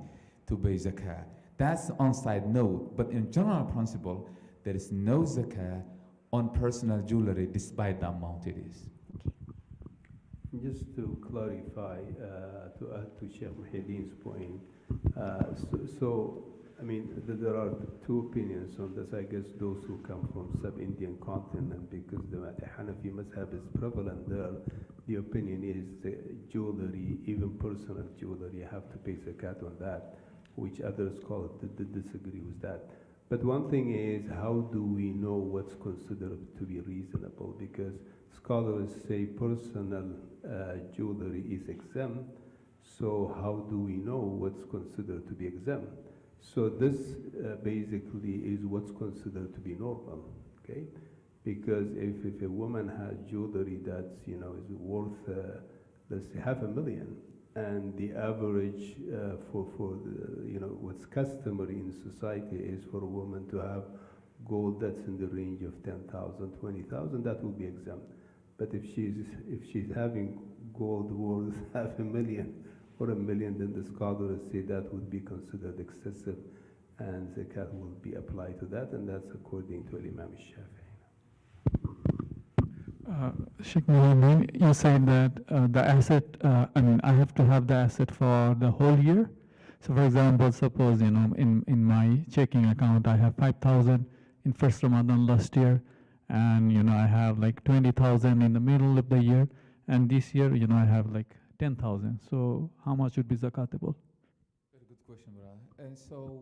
to pay zakah. That's on side note, but in general principle, there is no zakah on personal jewelry despite the amount it is. Just to clarify, to add to Sheikh Muhyiddin's point, I mean, there are two opinions on this. I guess those who come from sub-Indian continent, because the Hanafi mazhab is prevalent there, the opinion is jewelry, even personal jewelry, you have to pay zakat on that, which others disagree with that. But one thing is, how do we know what's considered to be reasonable? Because scholars say personal jewelry is exempt, so how do we know what's considered to be exempt? So this basically is what's considered to be normal, okay? Because if a woman has jewelry that's, is worth, let's say, $500,000, and the average for the, what's customary in society is for a woman to have gold that's in the range of 10,000, 20,000, that will be exempt. But if she's having gold worth $500,000 or $1 million, then the scholars say that would be considered excessive, and zakat will be applied to that, and that's according to Imam Shafi'i. Sheikh Muhammad, you said that the asset, I have to have the asset for the whole year. So for example, suppose, in my checking account, I have 5,000 in first Ramadan last year, and, I have like 20,000 in the middle of the year, and this year, I have like 10,000. So how much would be zakatable? Very good question, brother. And so,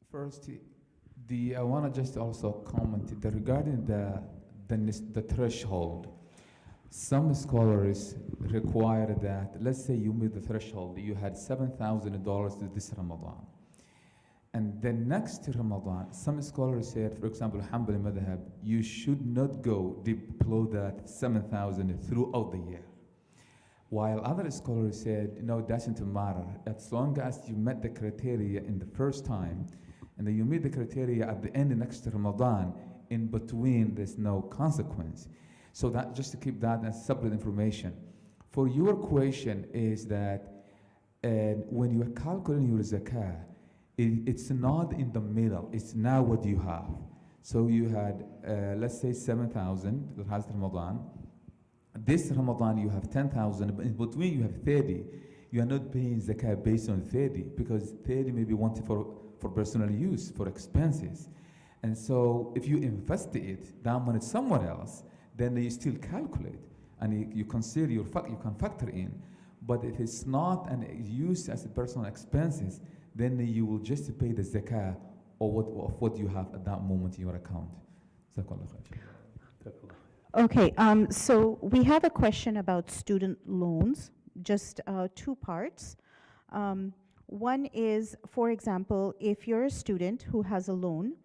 first, I want to just also comment that regarding the threshold. Some scholars require that, let's say you meet the threshold, you had $7,000 this Ramadan. And then next Ramadan, some scholars said, for example, Hanbali Madhab, you should not go deep below that 7,000 throughout the year. While other scholars said, no, it doesn't matter. As long as you met the criteria in the first time, and then you meet the criteria at the end of next Ramadan, in between, there's no consequence. So that, just to keep that as separate information. For your question is that when you are calculating your zakah, it's not in the middle, it's now what you have. So you had, let's say 7,000, that has Ramadan. This Ramadan you have 10,000, but in between you have 30. You are not paying zakah based on 30, because 30 may be wanted for personal use, for expenses. And so if you invest it, that money somewhere else, then you still calculate, and you consider you can factor in. But if it's not and used as a personal expenses, then you will just pay the zakah of what you have at that moment in your account. Okay, so we have a question about student loans, just two parts. One is, for example, if you're a student who has a loan,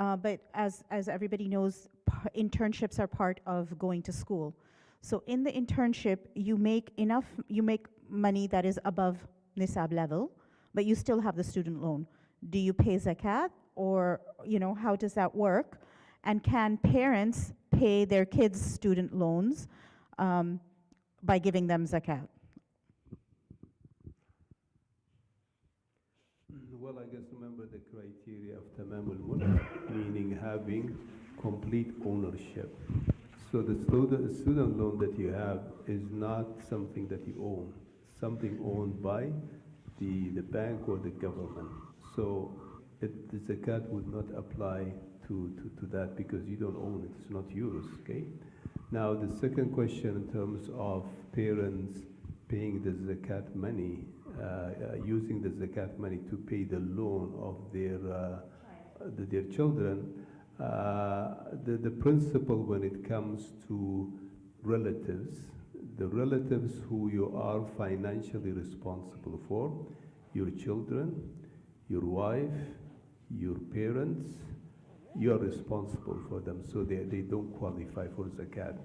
But as everybody knows, internships are part of going to school. So in the internship, you make money that is above nisab level, but you still have the student loan. Do you pay zakat, or how does that work? And can parents pay their kids' student loans by giving them zakat? Well, I guess remember the criteria of tamam al-mulk, meaning having complete ownership. So the student loan that you have is not something that you own, something owned by the bank or the government. So the zakat would not apply to that because you don't own it, it's not yours, okay? Now the second question in terms of parents paying the zakat money, using the zakat money to pay the loan of their children, the principle when it comes to relatives, the relatives who you are financially responsible for, your children, your wife, your parents, you are responsible for them, so they don't qualify for zakat.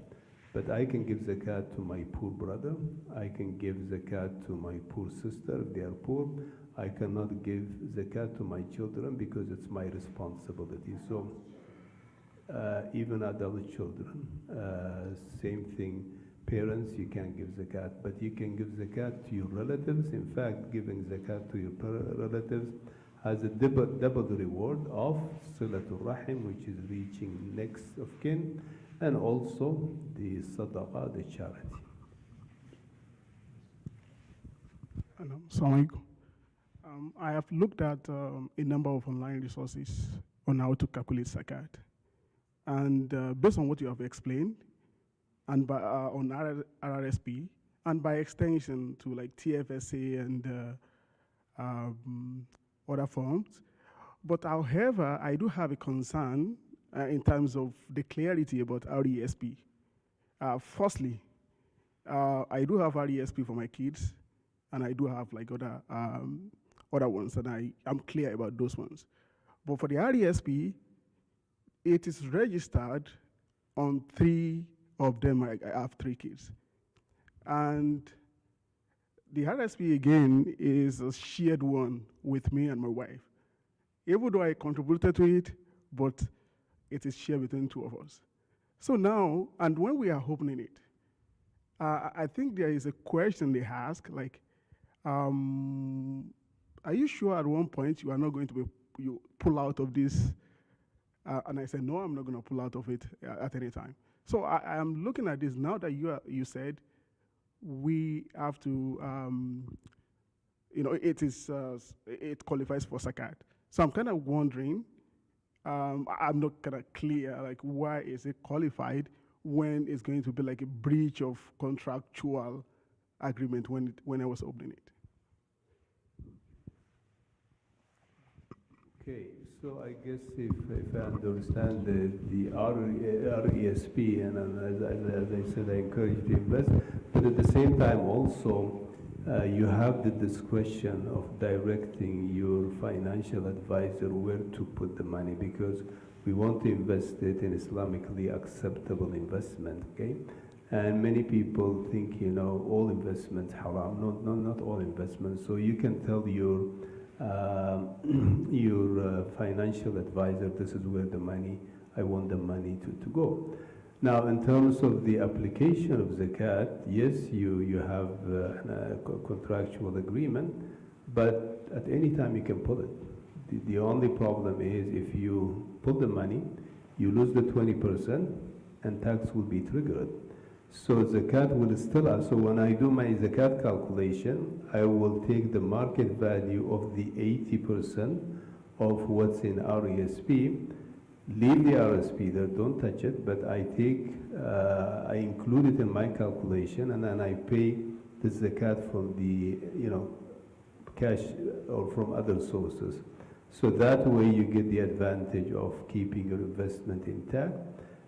But I can give zakat to my poor brother, I can give zakat to my poor sister if they are poor. I cannot give zakat to my children because it's my responsibility. So even adult children, same thing. Parents, you can't give zakat, but you can give zakat to your relatives. In fact, giving zakat to your relatives has a double reward of silatul rahim, which is reaching next of kin, and also the sadaqah, the charity. Assalamu alaikum. I have looked at a number of online resources on how to calculate zakat. And based on what you have explained, and by, on RRSP, and by extension to like TFSA and other forms. But however, I do have a concern in terms of the clarity about RESP. Firstly, I do have RESP for my kids, and I do have like other ones, and I'm clear about those ones. But for the RESP, it is registered on 3 of them. I have 3 kids. And the RSP again is a shared one with me and my wife. Even though I contributed to it, but it is shared between 2 of us. So now, and when we are opening it, I think there is a question they ask, like, are you sure at one point you are not going to you pull out of this? And I said, no, I'm not going to pull out of it at any time. So I am looking at this now that you said we have to, it qualifies for zakat. So I'm kind of wondering, I'm not kind of clear, like, why is it qualified when it's going to be like a breach of contractual agreement when I was opening it? Okay, so I guess if I understand the RESP, and as I said, I encourage you to invest, but at the same time also, you have the discretion of directing your financial advisor where to put the money, because we want to invest it in Islamically acceptable investment, okay? And many people think, all investments haram. Not all investments. So you can tell your financial advisor, this is where I want the money to go. Now, in terms of the application of zakat, yes, you have a contractual agreement, but at any time you can pull it. The only problem is if you pull the money, you lose the 20% and tax will be triggered. So zakat will still, so when I do my zakat calculation, I will take the market value of the 80% of what's in RESP, leave the RSP there, don't touch it, but I include it in my calculation, and then I pay the zakat from the, cash or from other sources. So that way you get the advantage of keeping your investment intact,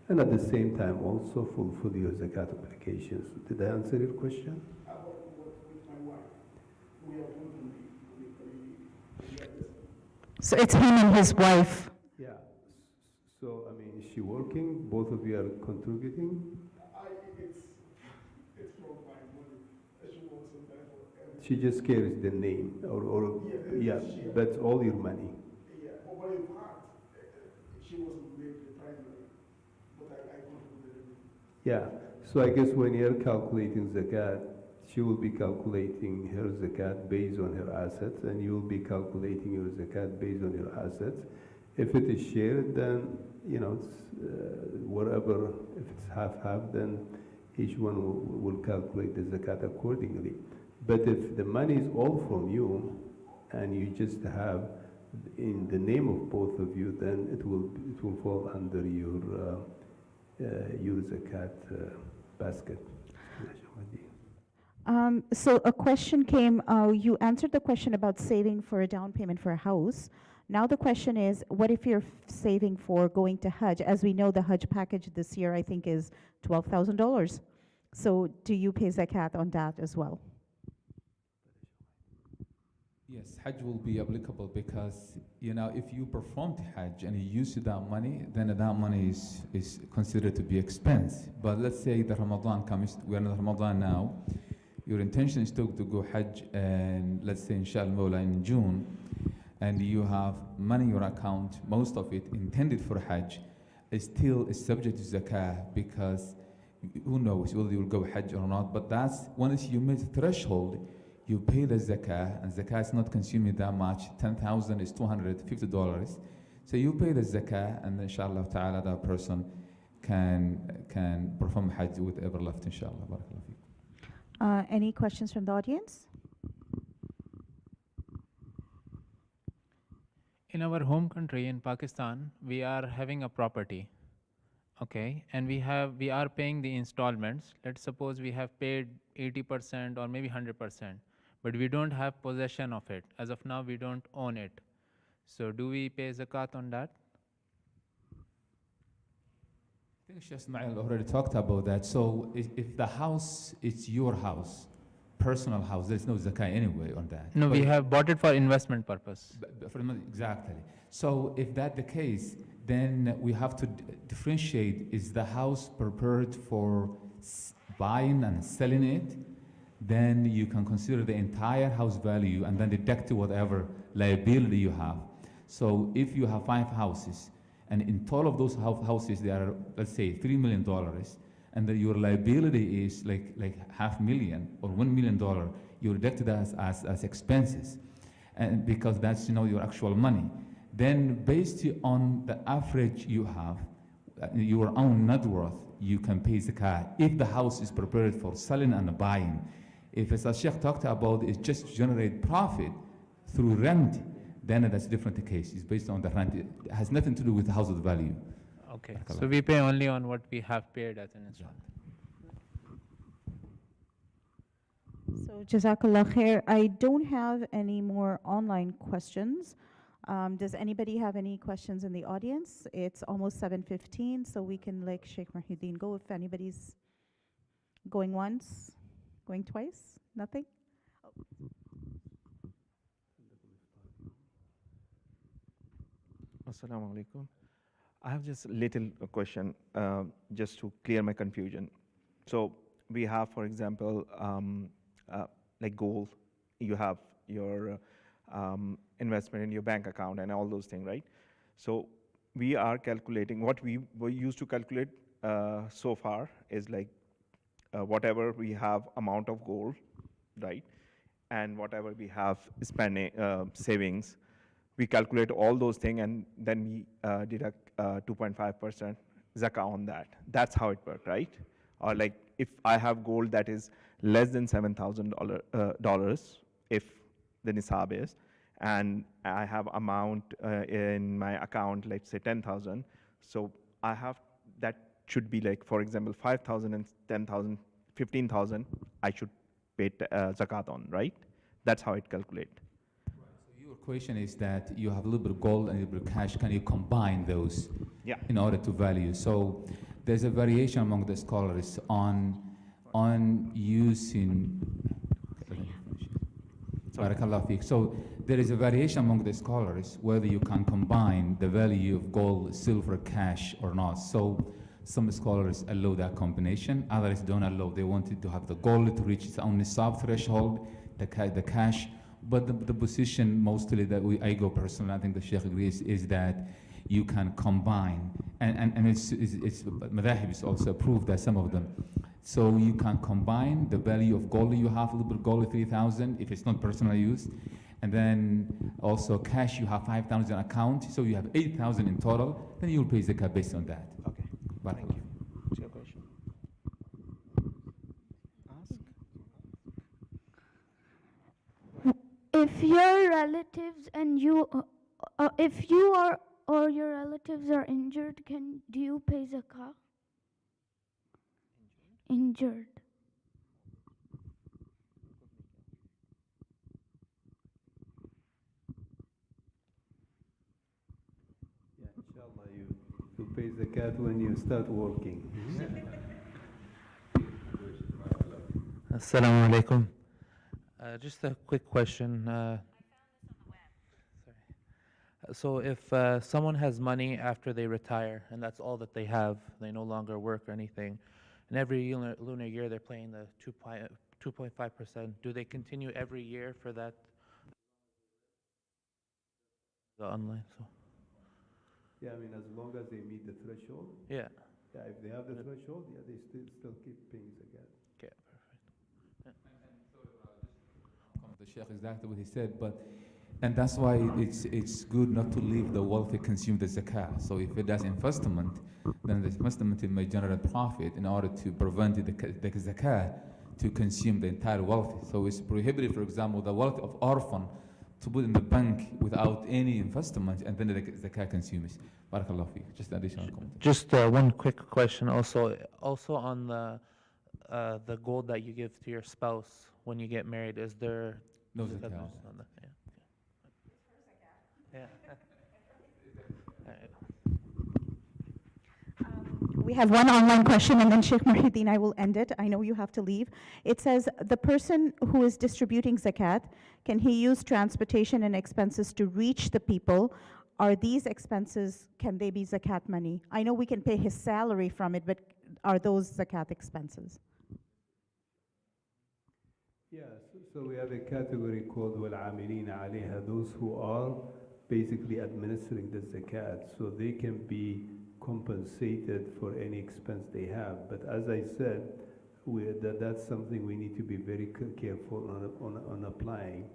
and at the same time also fulfill your zakat obligations. Did I answer your question? With my wife, we are So it's him and his wife. Yeah. So, I mean, is she working? Both of you are contributing? It's from my money. She wants some time for everything. She just carries the name, or yeah, that's all your money. Yeah, but in part, she wasn't made the primary, but I contributed everything. Yeah, so I guess when you're calculating zakat, she will be calculating her zakat based on her assets, and you will be calculating your zakat based on your assets. If it is shared, then, you know, it's whatever, if it's half-half, then each one will calculate the zakat accordingly. But if the money is all from you, and you just have in the name of both of you, then it will fall under your zakat basket. So a question came, you answered the question about saving for a down payment for a house. Now the question is, what if you're saving for going to Hajj? As we know, the Hajj package this year, I think, is $12,000. So do you pay zakat on that as well? Yes, Hajj will be applicable because, you know, if you performed Hajj and you use that money, then that money is considered to be expense. But let's say the Ramadan comes, we're in Ramadan now, your intention is to go Hajj, and let's say inshallah in June, and you have money in your account, most of it intended for Hajj, is still subject to zakah, because who knows whether you will go Hajj or not. But that's once you meet the threshold, you pay the zakah, and zakah is not consuming that much. 10,000 is $250. So you pay the zakah, and inshallah ta'ala that person can perform Hajj with ever left, inshallah. Barakallahu feekum. Any questions from the audience? In our home country, in Pakistan, we are having a property, okay, and we are paying the installments. Let's suppose we have paid 80% or maybe 100%, but we don't have possession of it. As of now, we don't own it. So do we pay zakat on that? I think Sheikh Ismail already talked about that. So if the house is your house, personal house, there's no zakah anyway on that. No, But we have bought it for investment purpose. Exactly. So if that's the case, then we have to differentiate, is the house prepared for buying and selling it? Then you can consider the entire house value and then deduct whatever liability you have. So if you have 5 houses, and in total of those houses, they are, let's say, $3 million, and your liability is like $500,000 or $1 million, you deduct that as expenses, and because that's, you know, your actual money. Then based on the average you have, your own net worth, you can pay zakat if the house is prepared for selling and buying. If, as Sheikh talked about, it's just to generate profit through rent, then that's a different case. It's based on the rent. It has nothing to do with the household value. Okay, so we pay only on what we have paid as an installment. So Jazakallah khair. I don't have any more online questions. Does anybody have any questions in the audience? It's almost 7:15, so we can let Sheikh Muhyiddin go if anybody's going once, going twice. Nothing? Assalamu alaikum. I have just a little question just to clear my confusion. So we have, for example, like gold, you have your investment in your bank account and all those things, right? So we are calculating, what we used to calculate so far is like whatever we have amount of gold, right? And whatever we have spending, savings, we calculate all those things and then we deduct 2.5% zakah on that. That's how it worked, right? Or like if I have gold that is less than $7,000, if the nisab is, and I have amount in my account, let's say 10,000, so I have, that should be like, for example, 5,000 and 10,000, 15,000, I should pay zakat on, right? That's how it calculates. Your question is that you have a little bit of gold and a little bit of cash. Can you combine those in order to value? So there's a variation among the scholars on using. Barakallah fiqh. So there is a variation among the scholars whether you can combine the value of gold, silver, cash or not. So some scholars allow that combination, others don't allow. They wanted to have the gold to reach its own nisab threshold, the cash. But the position mostly that I go personally, I think the Sheikh agrees, is that you can combine, and it's madhahib is also approved that some of them. So you can combine the value of gold you have, a little bit of gold, 3,000, if it's not personal use, and then also cash, you have 5,000 account, so you have 8,000 in total, then you'll pay zakat based on that. Okay. Thank you. What's your question? Ask. If your relatives and you, if you are or your relatives are injured, do you pay zakah? Injured. Yeah, inshallah, you pay zakat when you start working. Assalamu alaikum. Just a quick question. So if someone has money after they retire and that's all that they have, they no longer work or anything, and every lunar year they're paying the 2.5%, do they continue every year for that? Online, so. Yeah, I mean, as long as they meet the threshold. Yeah. Yeah, if they have the threshold, yeah, they still keep paying zakat. Okay, perfect. The Sheikh exactly what he said, and that's why it's good not to leave the wealthy consume the zakah. So if it does investment, then the investment may generate profit in order to prevent the zakah to consume the entire wealth. So it's prohibited, for example, the wealth of orphan to put in the bank without any investment, and then the zakah consumes. Barakallahu fiqh. Just additional comment. Just one quick question also on the gold that you give to your spouse when you get married, is there No zakat zakat. on that? Yeah. We have one online question, and then Sheikh Muhyiddin, I will end it. I know you have to leave. It says, the person who is distributing zakat, can he use transportation and expenses to reach the people? Are these expenses, can they be zakat money? I know we can pay his salary from it, but are those zakat expenses? Yeah, so we have a category called وَالْعَامِلِينَ عَلَيْهَا, those who are basically administering the zakat, so they can be compensated for any expense they have. But as I said, that's something we need to be very careful on applying,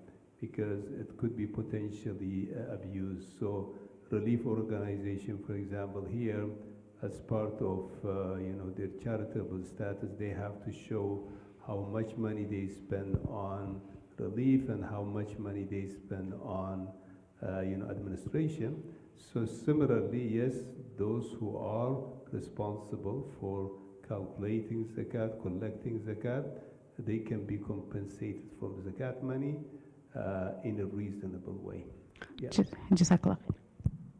because it could be potentially abused. So relief organization, for example, here, as part of their charitable status, they have to show how much money they spend on relief and how much money they spend on administration. So similarly, yes, those who are responsible for calculating zakat, collecting zakat, they can be compensated from zakat money in a reasonable way. Yeah. Jazakallah.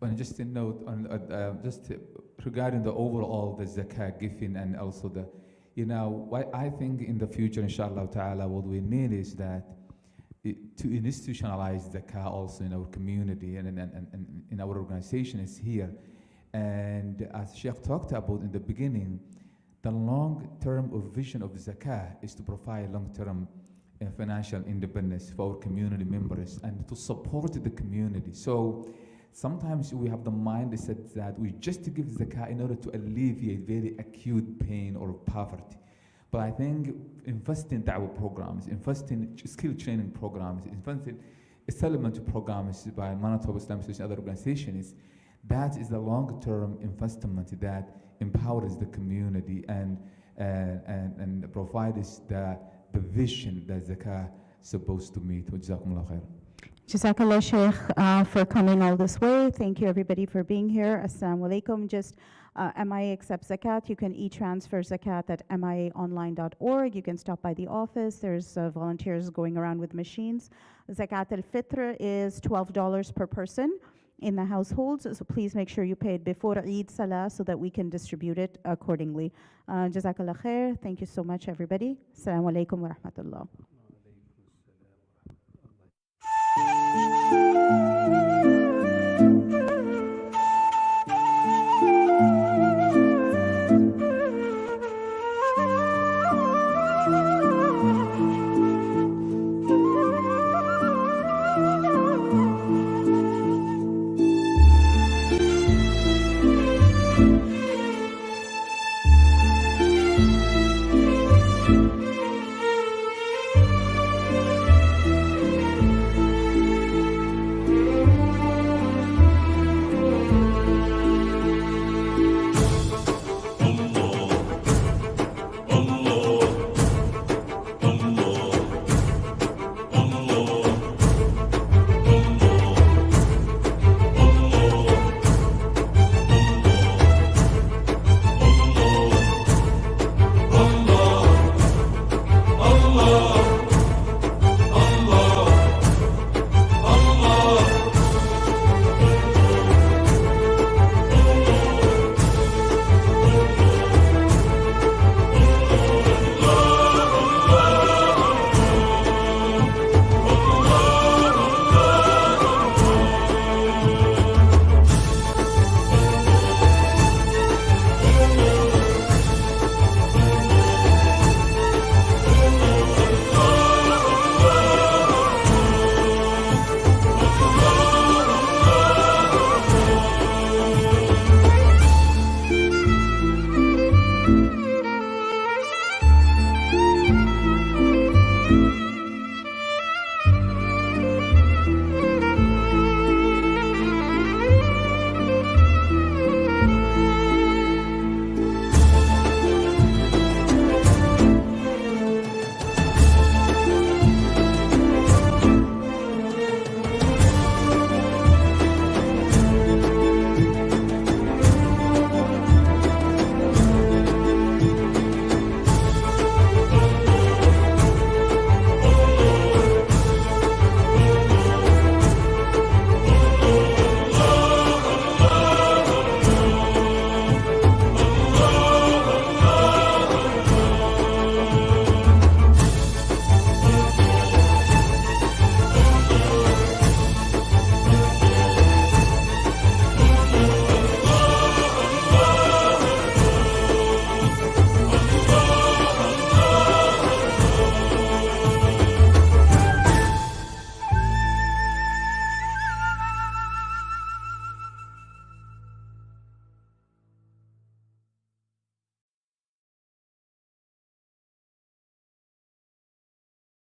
And just a note on regarding the overall the zakat giving, and also what I think in the future, inshallah ta'ala, what we need is that to institutionalize zakah also in our community and in our organization is here. And as Sheikh talked about in the beginning, the long-term vision of zakah is to provide long-term financial independence for our community members and to support the community. So sometimes we have the mindset that we just give zakah in order to alleviate very acute pain or poverty. But I think investing in da'wah programs, investing in skill training programs, investing in settlement programs by Manitoba Islamic Association and other organizations, that is the long-term investment that empowers the community and provides the vision that zakah is supposed to meet. Jazakumullah khair. Jazakallah, Sheikh, for coming all this way. Thank you, everybody, for being here. Assalamu alaikum. Just MIA accepts zakat. You can e-transfer zakat at miaonline.org. You can stop by the office. There's volunteers going around with machines. Zakat al-Fitr is $12 per person in the households. So please make sure you pay it before Eid Salah so that we can distribute it accordingly. Jazakallah khair. Thank you so much, everybody. Assalamu alaikum wa rahmatullah.